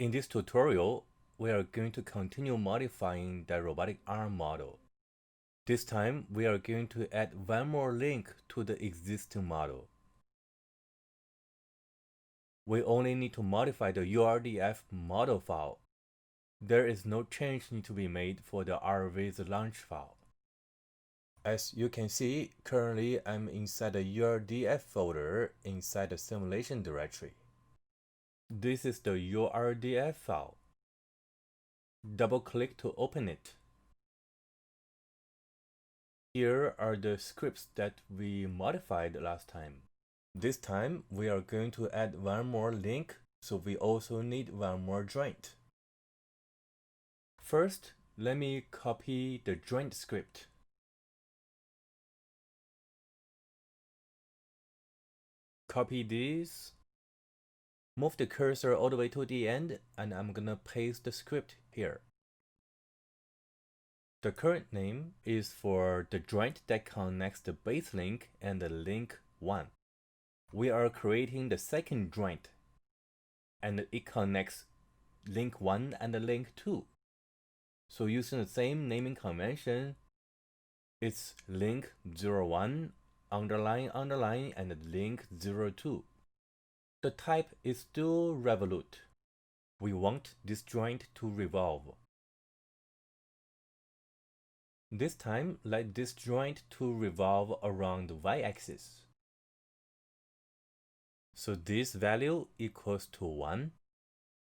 In this tutorial, we are going to continue modifying the robotic arm model. This time, we are going to add one more link to the existing model. We only need to modify the URDF model file. There is no change need to be made for the RV's launch file. As you can see, currently I'm inside the URDF folder inside the simulation directory. This is the URDF file. Double-click to open it. Here are the scripts that we modified last time. This time, we are going to add one more link, so we also need one more joint. First, let me copy the joint script. Copy this. Move the cursor all the way to the end, and I'm gonna paste the script here. The current name is for the joint that connects the base link and the link 1. We are creating the second joint, and it connects link 1 and the link 2. So using the same naming convention, it's link 01, underline, underline, and link 02. The type is still revolute. We want this joint to revolve. This time, let this joint to revolve around the y-axis. So this value equals to 1,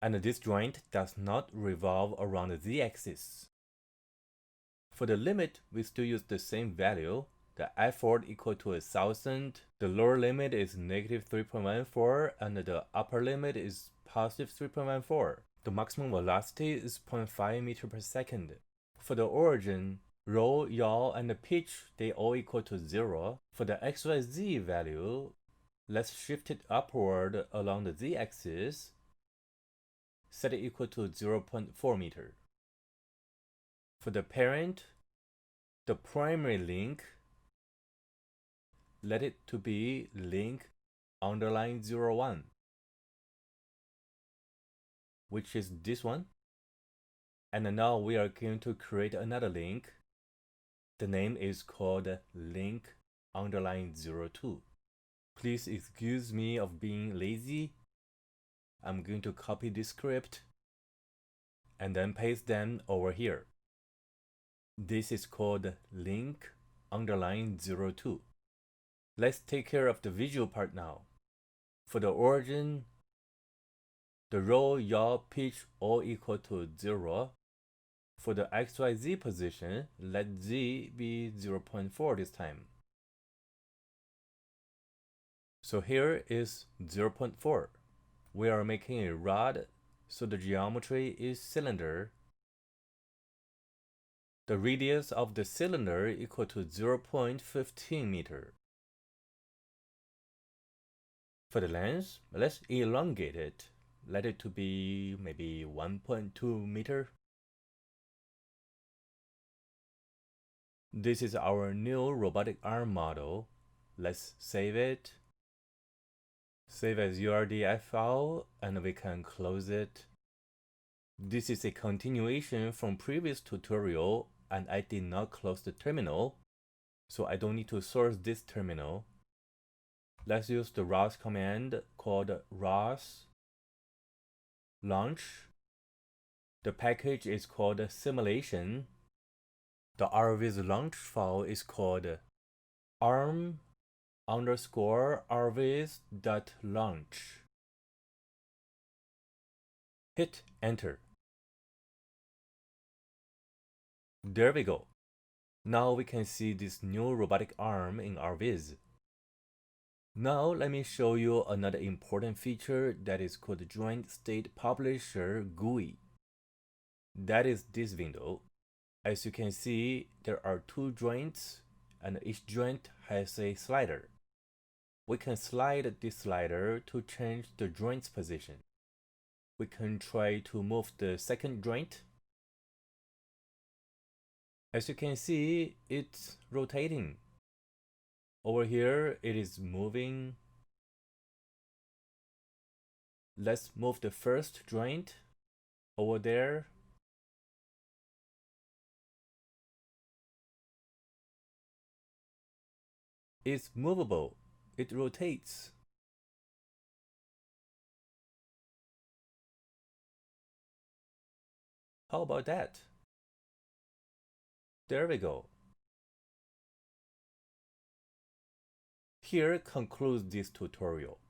and this joint does not revolve around the z-axis. For the limit, we still use the same value. The effort equal to 1000. The lower limit is negative 3.14, and the upper limit is positive 3.14. The maximum velocity is 0.5 meter per second. For the origin, roll, yaw, and the pitch, they all equal to 0. For the XYZ value, let's shift it upward along the z-axis. Set it equal to 0.4 meter. For the parent, the primary link, let it to be link underline 01, which is this one. And now we are going to create another link. The name is called link underline 02. Please excuse me of being lazy. I'm going to copy this script and then paste them over here. This is called link underline 02. Let's take care of the visual part now. For the origin, the roll, yaw, pitch all equal to 0. For the XYZ position, let Z be 0.4 this time. So here is 0.4. We are making a rod, so the geometry is cylinder. The radius of the cylinder equal to 0.15 meter. For the length, let's elongate it. Let it to be maybe 1.2 meter. This is our new robotic arm model. Let's save it. Save as URDF file, and we can close it. This is a continuation from previous tutorial, and I did not close the terminal, so I don't need to source this terminal. Let's use the ROS command called ROS launch. The package is called simulation. The RV's launch file is called arm_rvs.launch. Hit enter. There we go. Now we can see this new robotic arm in RVs. Now let me show you another important feature that is called Joint State Publisher GUI. That is this window. As you can see, there are 2 joints, and each joint has a slider. We can slide this slider to change the joint's position. We can try to move the second joint. As you can see, it's rotating. Over here, it is moving. Let's move the first joint over there, it's movable. It rotates. How about that? There we go. Here concludes this tutorial.